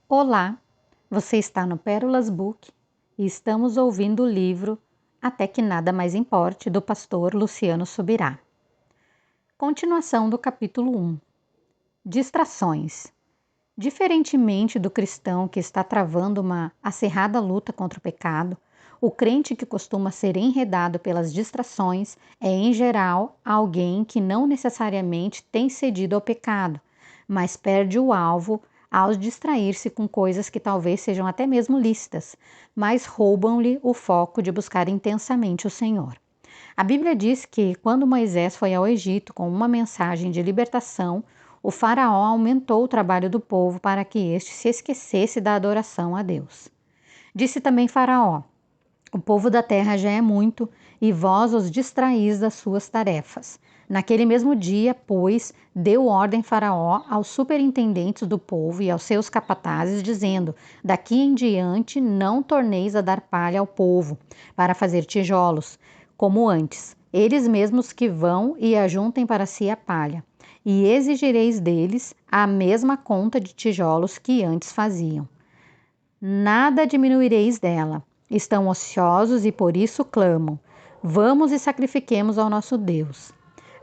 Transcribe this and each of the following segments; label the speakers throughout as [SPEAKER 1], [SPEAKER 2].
[SPEAKER 1] Olá, você está no Pérolas Book e estamos ouvindo o livro Até que Nada Mais Importe, do pastor Luciano Subirá. Continuação do capítulo 1. Distrações. Diferentemente do cristão que está travando uma acirrada luta contra o pecado, o crente que costuma ser enredado pelas distrações é, em geral, alguém que não necessariamente tem cedido ao pecado, mas perde o alvo ao distrair-se com coisas que talvez sejam até mesmo lícitas, mas roubam-lhe o foco de buscar intensamente o Senhor. A Bíblia diz que, quando Moisés foi ao Egito com uma mensagem de libertação, o faraó aumentou o trabalho do povo para que este se esquecesse da adoração a Deus. Disse também Faraó: o povo da terra já é muito, e vós os distraís das suas tarefas. Naquele mesmo dia, pois, deu ordem Faraó aos superintendentes do povo e aos seus capatazes, dizendo: daqui em diante não torneis a dar palha ao povo, para fazer tijolos, como antes. Eles mesmos que vão e ajuntem para si a palha, e exigireis deles a mesma conta de tijolos que antes faziam. Nada diminuireis dela. Estão ociosos e por isso clamam: vamos e sacrifiquemos ao nosso Deus.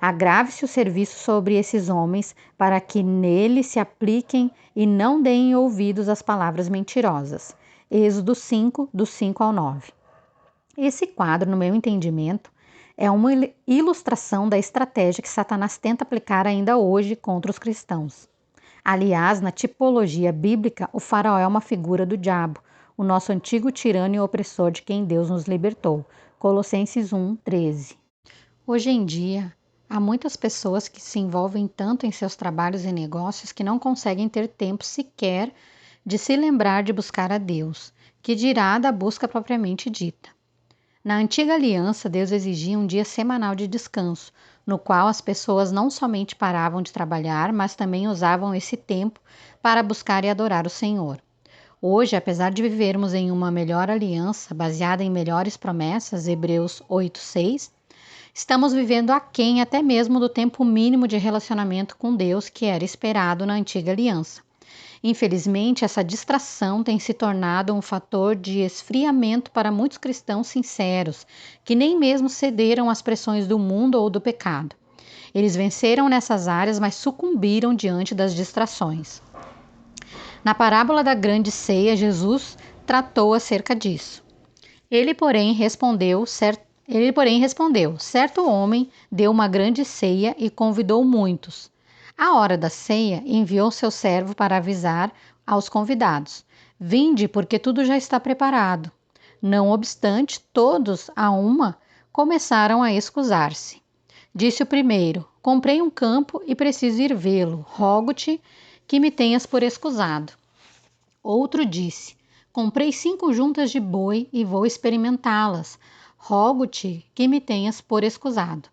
[SPEAKER 1] Agrave-se o serviço sobre esses homens, para que nele se apliquem e não deem ouvidos às palavras mentirosas. Êxodo 5, do 5 ao 9. Esse quadro, no meu entendimento, é uma ilustração da estratégia que Satanás tenta aplicar ainda hoje contra os cristãos. Aliás, na tipologia bíblica, o faraó é uma figura do diabo, o nosso antigo tirano e opressor de quem Deus nos libertou. Colossenses 1, 13. Hoje em dia, há muitas pessoas que se envolvem tanto em seus trabalhos e negócios que não conseguem ter tempo sequer de se lembrar de buscar a Deus, que dirá da busca propriamente dita. Na antiga aliança, Deus exigia um dia semanal de descanso, no qual as pessoas não somente paravam de trabalhar, mas também usavam esse tempo para buscar e adorar o Senhor. Hoje, apesar de vivermos em uma melhor aliança, baseada em melhores promessas, Hebreus 8:6, estamos vivendo aquém até mesmo do tempo mínimo de relacionamento com Deus que era esperado na antiga aliança. Infelizmente, essa distração tem se tornado um fator de esfriamento para muitos cristãos sinceros, que nem mesmo cederam às pressões do mundo ou do pecado. Eles venceram nessas áreas, mas sucumbiram diante das distrações. Na parábola da grande ceia, Jesus tratou acerca disso. Ele, porém, respondeu, certo homem deu uma grande ceia e convidou muitos. À hora da ceia, enviou seu servo para avisar aos convidados: vinde, porque tudo já está preparado. Não obstante, todos, a uma, começaram a escusar-se. Disse o primeiro: comprei um campo e preciso ir vê-lo. Rogo-te que me tenhas por escusado. Outro disse: comprei 5 juntas de boi e vou experimentá-las. Rogo-te que me tenhas por escusado.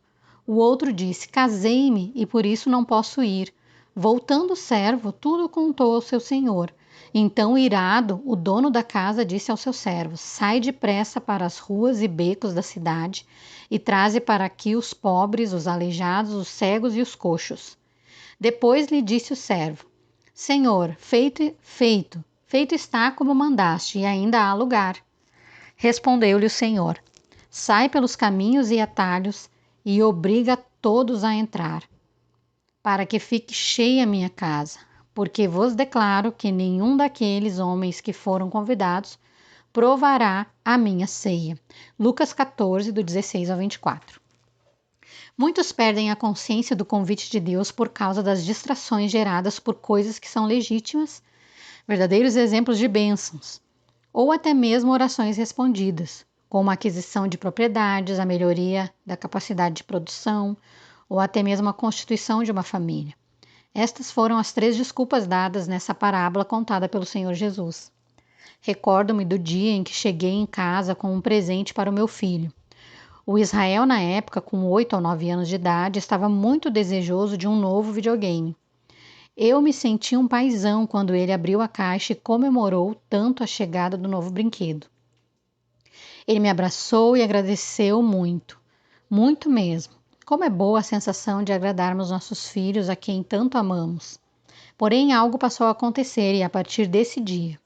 [SPEAKER 1] O outro disse: casei-me e por isso não posso ir. Voltando o servo, tudo contou ao seu senhor. Então, irado, o dono da casa disse aos seus servos: sai depressa para as ruas e becos da cidade e traze para aqui os pobres, os aleijados, os cegos e os coxos. Depois lhe disse o servo: Senhor, feito está como mandaste, e ainda há lugar. Respondeu-lhe o Senhor: sai pelos caminhos e atalhos e obriga todos a entrar, para que fique cheia a minha casa, porque vos declaro que nenhum daqueles homens que foram convidados provará a minha ceia. Lucas 14, do 16 ao 24. Muitos perdem a consciência do convite de Deus por causa das distrações geradas por coisas que são legítimas, verdadeiros exemplos de bênçãos, ou até mesmo orações respondidas, como a aquisição de propriedades, a melhoria da capacidade de produção, ou até mesmo a constituição de uma família. Estas foram as 3 desculpas dadas nessa parábola contada pelo Senhor Jesus. Recordo-me do dia em que cheguei em casa com um presente para o meu filho. O Israel, na época, com 8 ou 9 anos de idade, estava muito desejoso de um novo videogame. Eu me senti um paizão quando ele abriu a caixa e comemorou tanto a chegada do novo brinquedo. Ele me abraçou e agradeceu muito, muito mesmo. Como é boa a sensação de agradarmos nossos filhos a quem tanto amamos. Porém, algo passou a acontecer e a partir desse dia.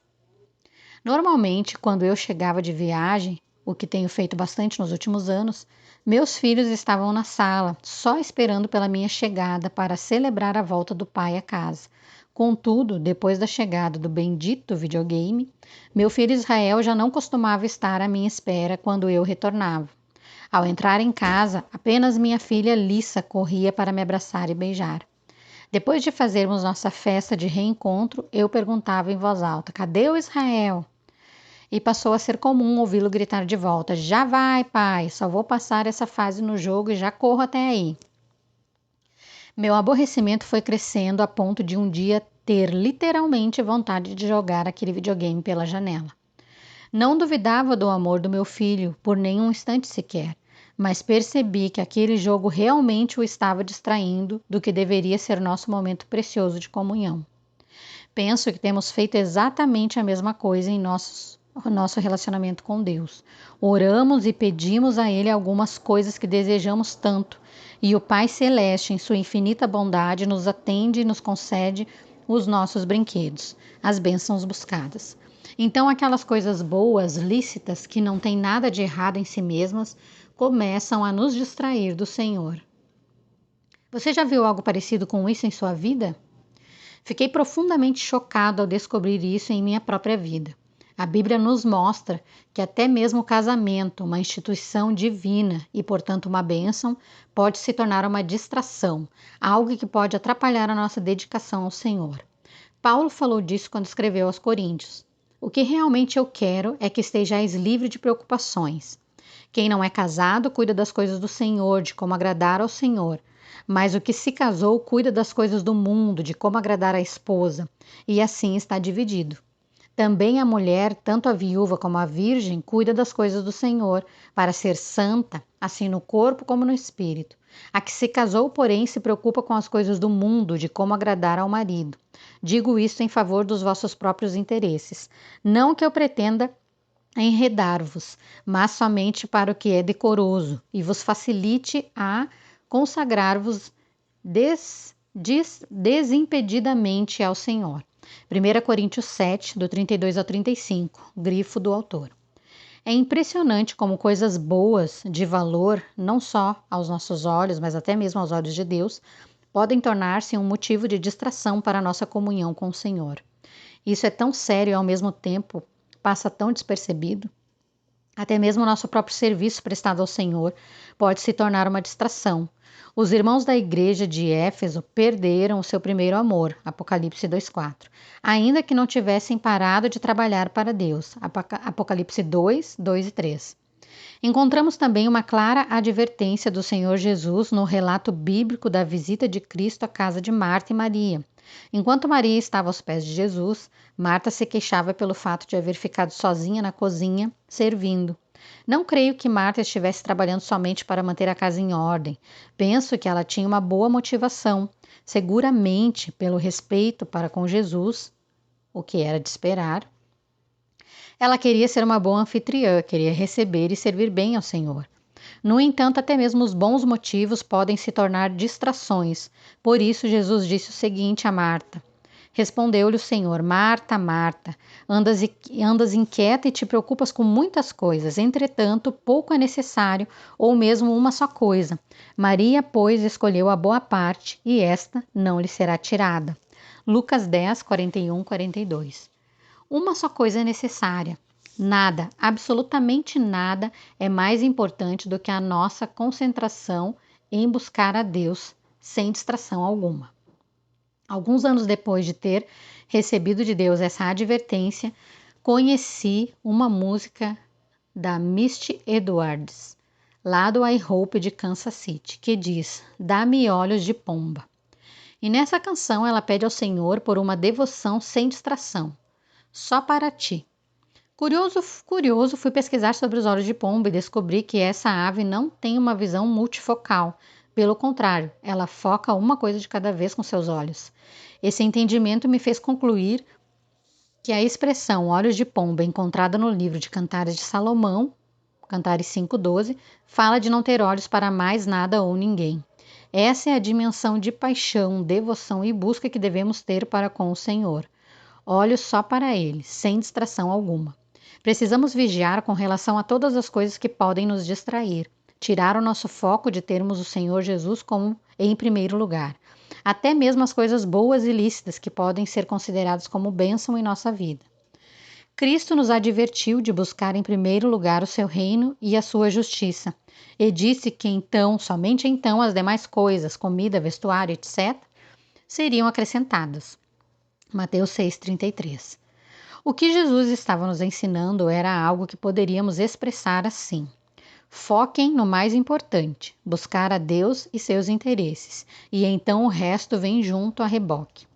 [SPEAKER 1] Normalmente, quando eu chegava de viagem, o que tenho feito bastante nos últimos anos, meus filhos estavam na sala, só esperando pela minha chegada para celebrar a volta do pai à casa. Contudo, depois da chegada do bendito videogame, meu filho Israel já não costumava estar à minha espera quando eu retornava. Ao entrar em casa, apenas minha filha Lissa corria para me abraçar e beijar. Depois de fazermos nossa festa de reencontro, eu perguntava em voz alta: Cadê o Israel? E passou a ser comum ouvi-lo gritar de volta: Já vai, pai, só vou passar essa fase no jogo e já corro até aí. Meu aborrecimento foi crescendo a ponto de um dia ter literalmente vontade de jogar aquele videogame pela janela. Não duvidava do amor do meu filho por nenhum instante sequer, mas percebi que aquele jogo realmente o estava distraindo do que deveria ser nosso momento precioso de comunhão. Penso que temos feito exatamente a mesma coisa em nosso relacionamento com Deus. Oramos e pedimos a Ele algumas coisas que desejamos tanto, e o Pai Celeste, em sua infinita bondade, nos atende e nos concede os nossos brinquedos, as bênçãos buscadas. Então, aquelas coisas boas, lícitas, que não têm nada de errado em si mesmas, começam a nos distrair do Senhor. Você já viu algo parecido com isso em sua vida? Fiquei profundamente chocado ao descobrir isso em minha própria vida. A Bíblia nos mostra que até mesmo o casamento, uma instituição divina e, portanto, uma bênção, pode se tornar uma distração, algo que pode atrapalhar a nossa dedicação ao Senhor. Paulo falou disso quando escreveu aos Coríntios. O que realmente eu quero é que estejais livre de preocupações. Quem não é casado cuida das coisas do Senhor, de como agradar ao Senhor. Mas o que se casou cuida das coisas do mundo, de como agradar a esposa, e assim está dividido. Também a mulher, tanto a viúva como a virgem, cuida das coisas do Senhor, para ser santa, assim no corpo como no espírito. A que se casou, porém, se preocupa com as coisas do mundo, de como agradar ao marido. Digo isto em favor dos vossos próprios interesses. Não que eu pretenda enredar-vos, mas somente para o que é decoroso, e vos facilite a consagrar-vos desimpedidamente ao Senhor. 1 Coríntios 7, do 32 ao 35, grifo do autor. É impressionante como coisas boas, de valor, não só aos nossos olhos, mas até mesmo aos olhos de Deus, podem tornar-se um motivo de distração para a nossa comunhão com o Senhor. Isso é tão sério e ao mesmo tempo passa tão despercebido. Até mesmo o nosso próprio serviço prestado ao Senhor pode se tornar uma distração. Os irmãos da igreja de Éfeso perderam o seu primeiro amor, Apocalipse 2:4, ainda que não tivessem parado de trabalhar para Deus, Apocalipse 2:2 e 3. Encontramos também uma clara advertência do Senhor Jesus no relato bíblico da visita de Cristo à casa de Marta e Maria. Enquanto Maria estava aos pés de Jesus, Marta se queixava pelo fato de haver ficado sozinha na cozinha, servindo. Não creio que Marta estivesse trabalhando somente para manter a casa em ordem. Penso que ela tinha uma boa motivação, seguramente pelo respeito para com Jesus, o que era de esperar. Ela queria ser uma boa anfitriã, queria receber e servir bem ao Senhor. No entanto, até mesmo os bons motivos podem se tornar distrações. Por isso, Jesus disse o seguinte a Marta. Respondeu-lhe o Senhor: Marta, Marta, andas inquieta e te preocupas com muitas coisas. Entretanto, pouco é necessário, ou mesmo uma só coisa. Maria, pois, escolheu a boa parte, e esta não lhe será tirada. Lucas 10, 41, 42. Uma só coisa é necessária. Nada, absolutamente nada, é mais importante do que a nossa concentração em buscar a Deus sem distração alguma. Alguns anos depois de ter recebido de Deus essa advertência, conheci uma música da Misty Edwards, lá do I Hope de Kansas City, que diz: Dá-me olhos de pomba. E nessa canção ela pede ao Senhor por uma devoção sem distração, só para ti. Curioso, fui pesquisar sobre os olhos de pomba e descobri que essa ave não tem uma visão multifocal. Pelo contrário, ela foca uma coisa de cada vez com seus olhos. Esse entendimento me fez concluir que a expressão olhos de pomba encontrada no livro de Cantares de Salomão, Cantares 5:12, fala de não ter olhos para mais nada ou ninguém. Essa é a dimensão de paixão, devoção e busca que devemos ter para com o Senhor. Olhos só para Ele, sem distração alguma. Precisamos vigiar com relação a todas as coisas que podem nos distrair, tirar o nosso foco de termos o Senhor Jesus como em primeiro lugar. Até mesmo as coisas boas e lícitas que podem ser consideradas como bênção em nossa vida. Cristo nos advertiu de buscar em primeiro lugar o seu reino e a sua justiça, e disse que então, somente então, as demais coisas, comida, vestuário, etc., seriam acrescentadas. Mateus 6,33. O que Jesus estava nos ensinando era algo que poderíamos expressar assim: foquem no mais importante, buscar a Deus e seus interesses, e então o resto vem junto a reboque.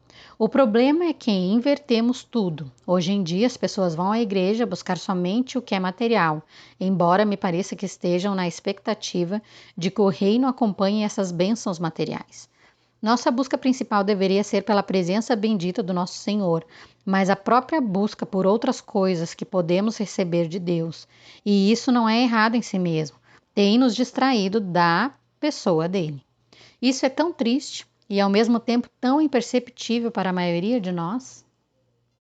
[SPEAKER 1] O problema é que invertemos tudo. Hoje em dia as pessoas vão à igreja buscar somente o que é material, embora me pareça que estejam na expectativa de que o reino acompanhe essas bênçãos materiais. Nossa busca principal deveria ser pela presença bendita do nosso Senhor, mas a própria busca por outras coisas que podemos receber de Deus, e isso não é errado em si mesmo, tem nos distraído da pessoa dele. Isso é tão triste e ao mesmo tempo tão imperceptível para a maioria de nós.